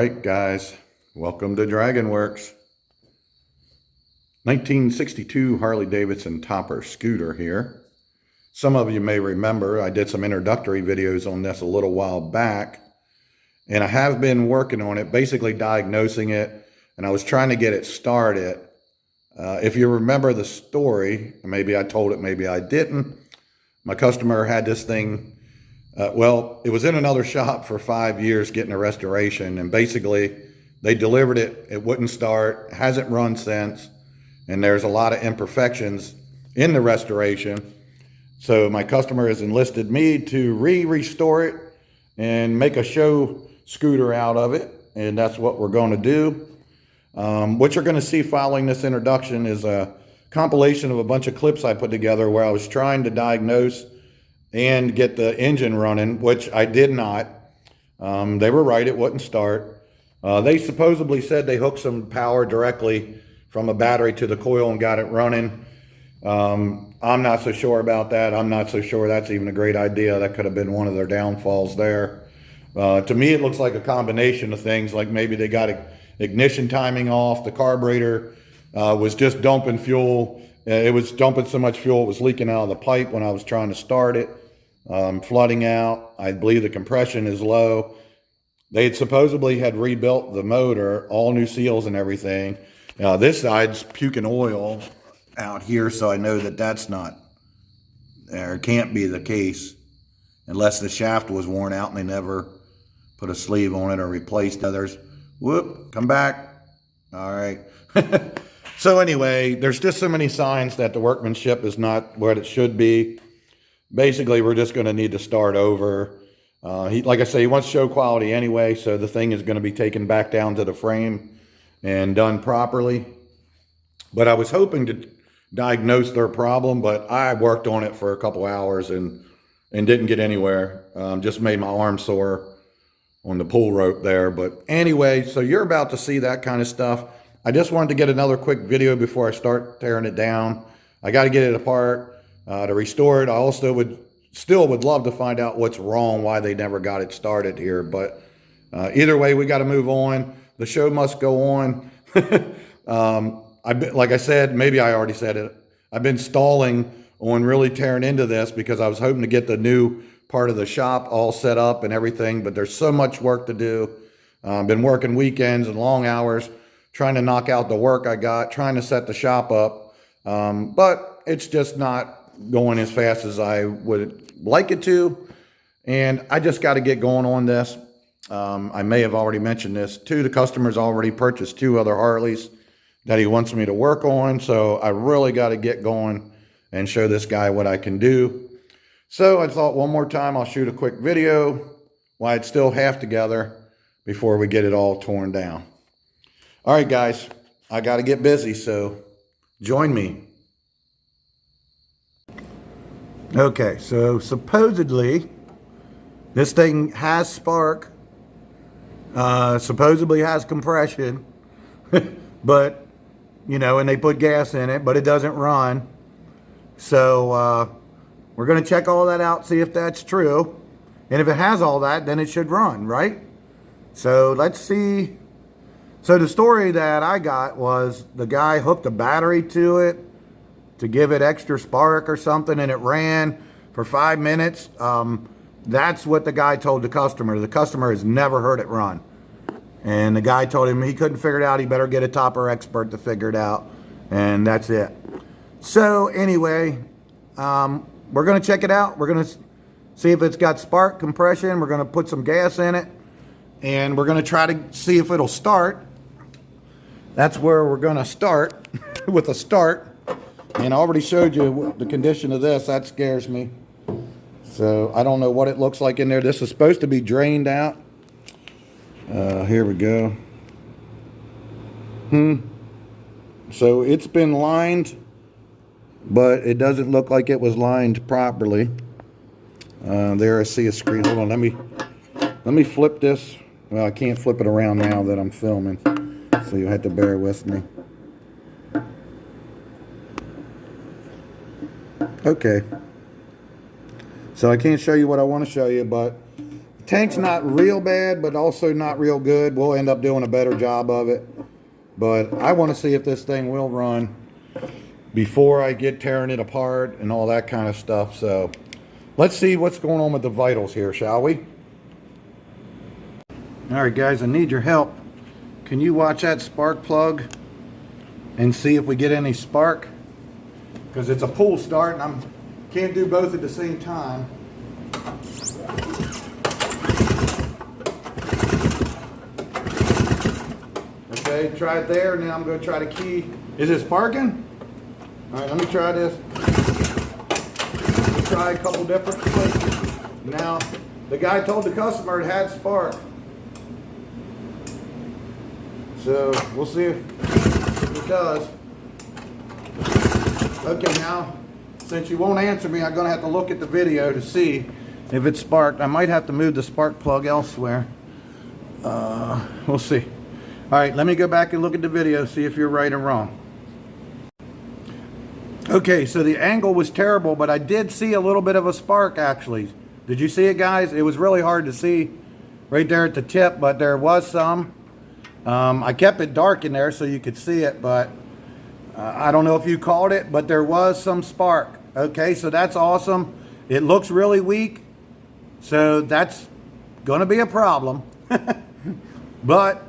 Alright guys, welcome to Dragonworks. 1962 Harley Davidson topper scooter here. Some of you may remember I did some introductory videos on this a little while back, and I have been working on it, basically diagnosing it, and I was trying to get it started. If you remember the story, maybe I told it, maybe I didn't. My customer had this thing, well, it was in another shop for 5 years getting a restoration, and basically they delivered it, it wouldn't start, hasn't run since, and there's a lot of imperfections in the restoration. So my customer has enlisted me to restore it and make a show scooter out of it, and that's what we're going to do. What you're going to see following this introduction is a compilation of a bunch of clips I put together where I was trying to diagnose and get the engine running, which I did not. They were right, it wouldn't start. They supposedly said they hooked some power directly from a battery to the coil and got it running. I'm not so sure about that. I'm not so sure that's even a great idea. That could have been one of their downfalls there. To me, it looks like a combination of things, like maybe they got ignition timing off, the carburetor was just dumping fuel. It was dumping so much fuel it was leaking out of the pipe when I was trying to start it, flooding out. I believe the compression is low. They had supposedly had rebuilt the motor, all new seals and everything. This side's puking oil out here, so I know that that's not there. It can't be the case unless the shaft was worn out and they never put a sleeve on it or replaced others. Whoop, come back. All right. So anyway, there's just so many signs that the workmanship is not what it should be. Basically, we're just going to need to start over. Like I say, he wants show quality anyway, so the thing is going to be taken back down to the frame and done properly. But I was hoping to diagnose their problem, but I worked on it for a couple hours and didn't get anywhere. Just made my arm sore on the pull rope there. But anyway, so you're about to see that kind of stuff. I just wanted to get another quick video before I start tearing it down. I got to get it apart to restore it. I also still would love to find out what's wrong, why they never got it started here. But either way, we got to move on. The show must go on. Like I said, maybe I already said it, I've been stalling on really tearing into this because I was hoping to get the new part of the shop all set up and everything, but there's so much work to do. I've been working weekends and long hours, trying to knock out the work I got, trying to set the shop up, but it's just not going as fast as I would like it to, and I just got to get going on this. I may have already mentioned this too. The customer's already purchased 2 other Harleys that he wants me to work on, so I really got to get going and show this guy what I can do. So I thought one more time I'll shoot a quick video while it's still half together before we get it all torn down. All right, guys, I got to get busy, so join me. Okay, so supposedly this thing has spark, supposedly has compression, but, you know, and they put gas in it, but it doesn't run. So we're going to check all that out, see if that's true. And if it has all that, then it should run, right? So let's see. So the story that I got was the guy hooked a battery to it to give it extra spark or something, and it ran for 5 minutes. That's what the guy told the customer. The customer has never heard it run. And the guy told him he couldn't figure it out. He better get a topper expert to figure it out. And that's it. So anyway, we're going to check it out. We're going to see if it's got spark compression. We're going to put some gas in it. And we're going to try to see if it'll start. That's where we're going to start with a start. And I already showed you the condition of this. That scares me. So I don't know what it looks like in there. This is supposed to be drained out. Here we go. So it's been lined, but it doesn't look like it was lined properly. There I see a screen. Hold on, let me flip this. Well, I can't flip it around now that I'm filming, so you'll have to bear with me. Okay. So I can't show you what I want to show you, but Tank's not real bad, but also not real good. We'll end up doing a better job of it. But I want to see if this thing will run before I get tearing it apart and all that kind of stuff. So let's see what's going on with the vitals here, shall we? All right, guys, I need your help. Can you watch that spark plug and see if we get any spark? Because it's a pull start and I can't do both at the same time. Okay, try it there, and then I'm going to try the key. Is it sparking? All right, let me try this. Let's try a couple different places. Now, the guy told the customer it had spark. So, we'll see if it does. Okay, now, since you won't answer me, I'm going to have to look at the video to see if it's sparked. I might have to move the spark plug elsewhere. We'll see. All right, let me go back and look at the video, see if you're right or wrong. Okay, so the angle was terrible, but I did see a little bit of a spark, actually. Did you see it, guys? It was really hard to see right there at the tip, but there was some. I kept it dark in there so you could see it, but I don't know if you caught it, but there was some spark. Okay, so that's awesome. It looks really weak, so that's going to be a problem. But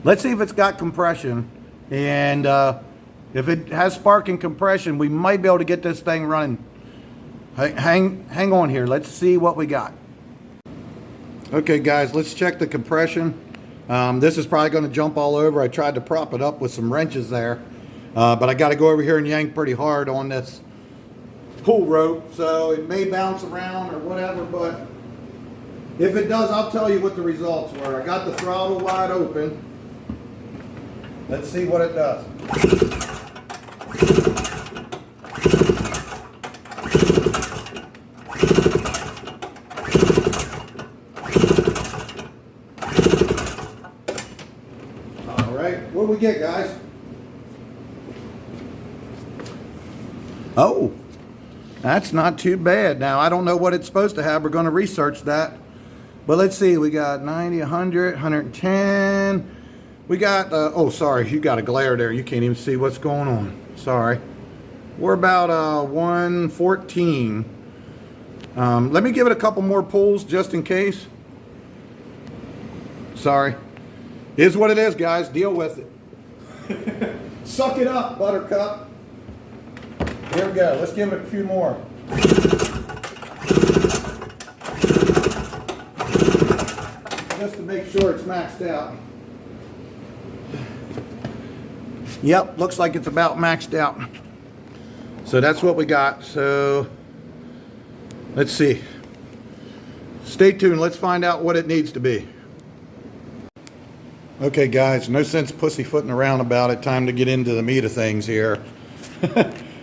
let's see if it's got compression, and if it has spark and compression, we might be able to get this thing running. Hang on here. Let's see what we got. Okay, guys, let's check the compression. This is probably going to jump all over. I tried to prop it up with some wrenches there, but I got to go over here and yank pretty hard on this pull rope, so it may bounce around or whatever, but if it does, I'll tell you what the results were. I got the throttle wide open. Let's see what it does. All right, what do we get, guys? Oh, that's not too bad. Now, I don't know what it's supposed to have. We're going to research that. But let's see, we got 90, 100, 110. We got, oh, sorry, you got a glare there. You can't even see what's going on. Sorry. We're about 114. Let me give it a couple more pulls just in case. Sorry. Is what it is, guys. Deal with it. Suck it up, Buttercup. Here we go. Let's give it a few more. Just to make sure it's maxed out. Yep, looks like it's about maxed out. So that's what we got. So let's see. Stay tuned. Let's find out what it needs to be. Okay, guys, no sense pussyfooting around about it. Time to get into the meat of things here.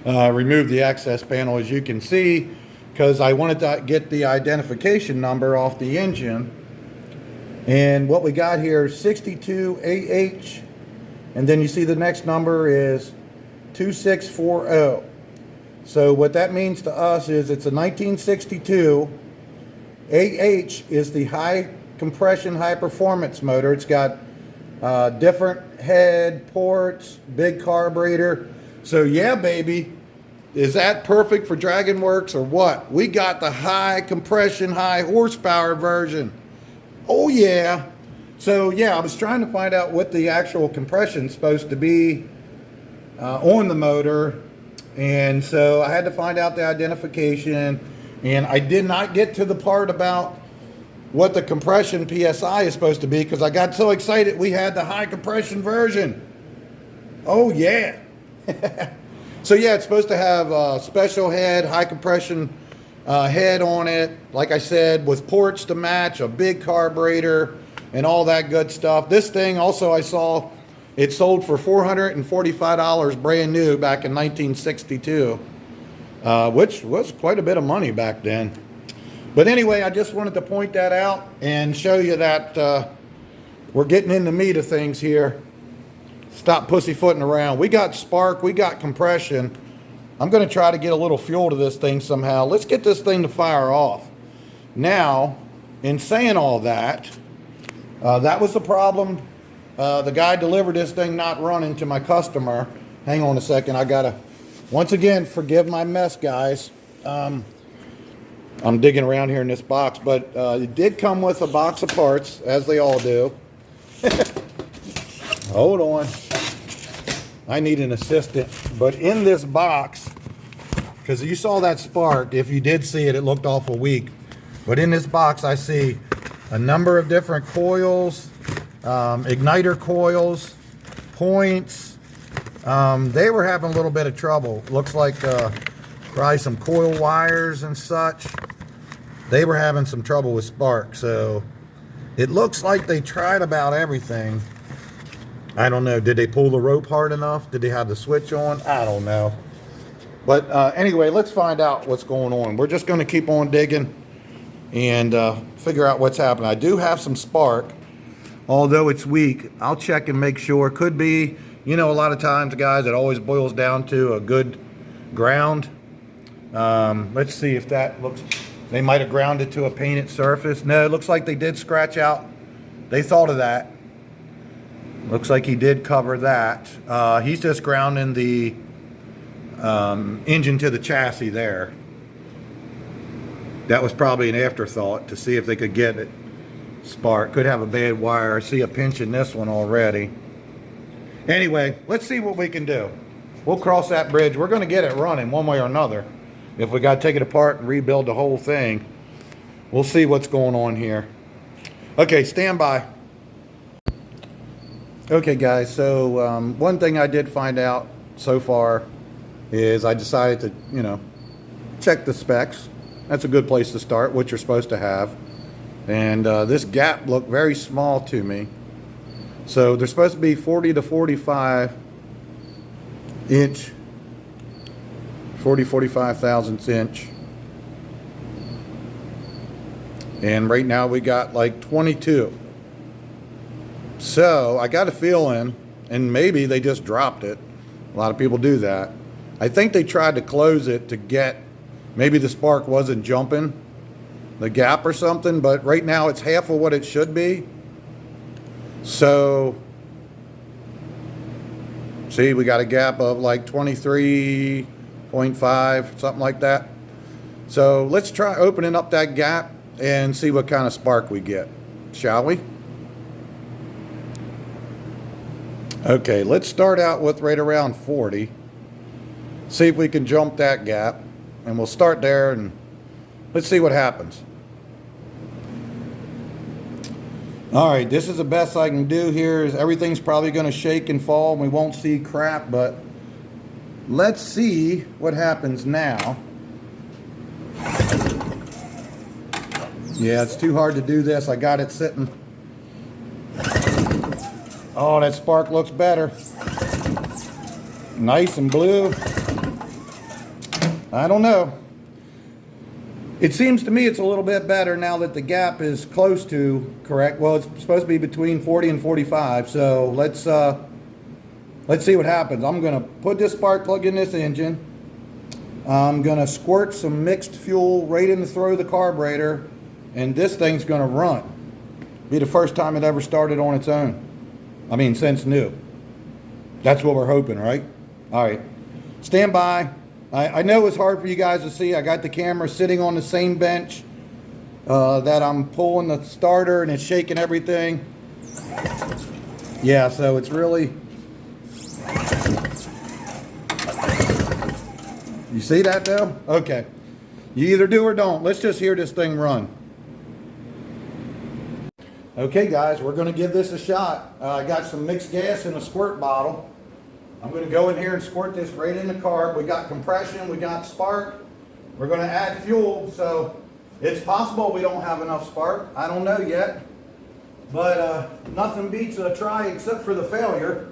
Remove the access panel, as you can see, because I wanted to get the identification number off the engine. And what we got here is 62AH, and then you see the next number is 2640. So what that means to us is it's a 1962. AH is the high compression, high performance motor. It's got different head, ports, big carburetor. So yeah, baby, is that perfect for Dragon Works or what? We got the high compression, high horsepower version. Oh yeah. So yeah, I was trying to find out what the actual compression is supposed to be on the motor, and so I had to find out the identification, and I did not get to the part about what the compression PSI is supposed to be because I got so excited we had the high compression version. Oh yeah. So yeah, it's supposed to have a special head, high compression head on it, like I said, with ports to match, a big carburetor, and all that good stuff. This thing also, I saw it sold for $445 brand new back in 1962, which was quite a bit of money back then. But anyway, I just wanted to point that out and show you that we're getting in the meat of things here. Stop pussyfooting around. We got spark, we got compression. I'm going to try to get a little fuel to this thing somehow. Let's get this thing to fire off. Now, in saying all that, that was the problem. The guy delivered this thing not running to my customer. Hang on a second. I gotta, once again, forgive my mess, guys. I'm digging around here in this box, but it did come with a box of parts, as they all do. Hold on. I need an assistant. But in this box, because you saw that spark, if you did see it, it looked awful weak. But in this box, I see a number of different coils, igniter coils, points. They were having a little bit of trouble. Looks like probably some coil wires and such. They were having some trouble with spark. So it looks like they tried about everything. I don't know. Did they pull the rope hard enough? Did they have the switch on? I don't know. But anyway, let's find out what's going on. We're just going to keep on digging and figure out what's happening. I do have some spark, although it's weak. I'll check and make sure. Could be, you know, a lot of times, guys, it always boils down to a good ground. Let's see if that looks, they might have grounded to a painted surface. No, it looks like they did scratch out. They thought of that. Looks like he did cover that. He's just grounding the engine to the chassis there. That was probably an afterthought to see if they could get it spark. Could have a bad wire. I see a pinch in this one already. Anyway, let's see what we can do. We'll cross that bridge. We're going to get it running one way or another. If we got to take it apart and rebuild the whole thing, we'll see what's going on here. Okay, stand by. Okay, guys, so one thing I did find out so far is I decided to, you know, check the specs. That's a good place to start, what you're supposed to have. And this gap looked very small to me. So they're supposed to be 40 to 45 inch, 45 thousandths inch. And right now we got like 22. So I got a feeling, and maybe they just dropped it. A lot of people do that. I think they tried to close it to get, maybe the spark wasn't jumping the gap or something, but right now it's half of what it should be. So, see, we got a gap of like 23.5, something like that. So let's try opening up that gap and see what kind of spark we get, shall we? Okay, let's start out with right around 40. See if we can jump that gap. And we'll start there and let's see what happens. All right, this is the best I can do here. Is everything's probably going to shake and fall and we won't see crap, but let's see what happens now. Yeah, it's too hard to do this. I got it sitting. Oh, that spark looks better. Nice and blue. I don't know. It seems to me it's a little bit better now that the gap is close to correct. Well, it's supposed to be between 40 and 45. So let's see what happens. I'm going to put this spark plug in this engine. I'm going to squirt some mixed fuel right in the throat of the carburetor, and this thing's going to run. Be the first time it ever started on its own. I mean, since new. That's what we're hoping, right? All right. Stand by. I know it's hard for you guys to see. I got the camera sitting on the same bench that I'm pulling the starter, and it's shaking everything. Yeah, so it's really... You see that though? Okay. You either do or don't. Let's just hear this thing run. Okay guys, we're going to give this a shot. I got some mixed gas in a squirt bottle. I'm going to go in here and squirt this right in the carb. We got compression, we got spark. We're going to add fuel, so it's possible we don't have enough spark. I don't know yet. But nothing beats a try except for the failure.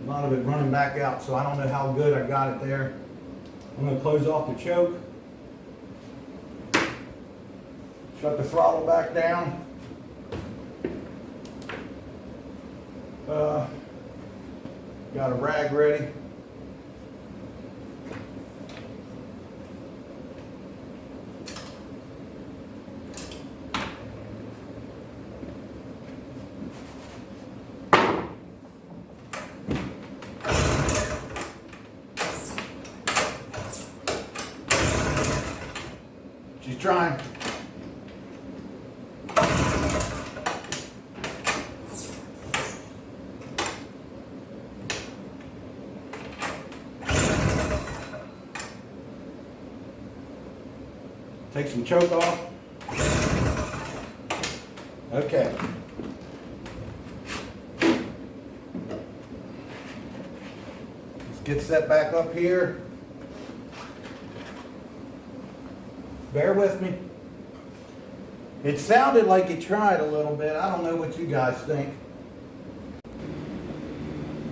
A lot of it running back out, so I don't know how good I got it there. I'm going to close off the choke. Shut the throttle back down. Got a rag ready. She's trying. Take some choke off. Okay. Let's get set back up here. Bear with me. It sounded like it tried a little bit. I don't know what you guys think.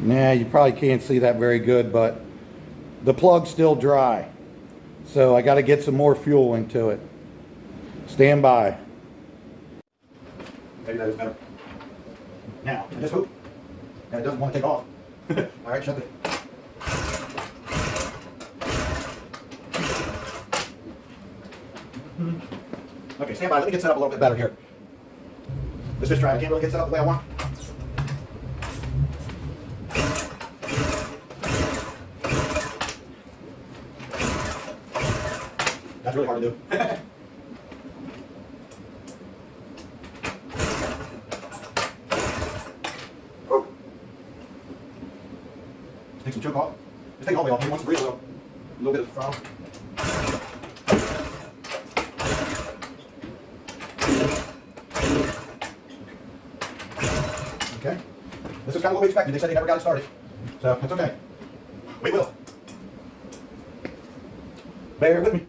Nah, you probably can't see that very good, but the plug's still dry. So I got to get some more fuel into it. Stand by. Maybe that is better. Now, this hoop, and it doesn't want to take off. All right, shut it. Okay, stand by. Let me get set up a little bit better here. Let's just try. I can't really get set up the way I want. That's really hard to do. Take some choke off. Just take it all the way off. He wants to breathe a little bit of throttle. Okay. This is kind of what we expected. They said they never got it started. So, that's okay. We will. Bear with me.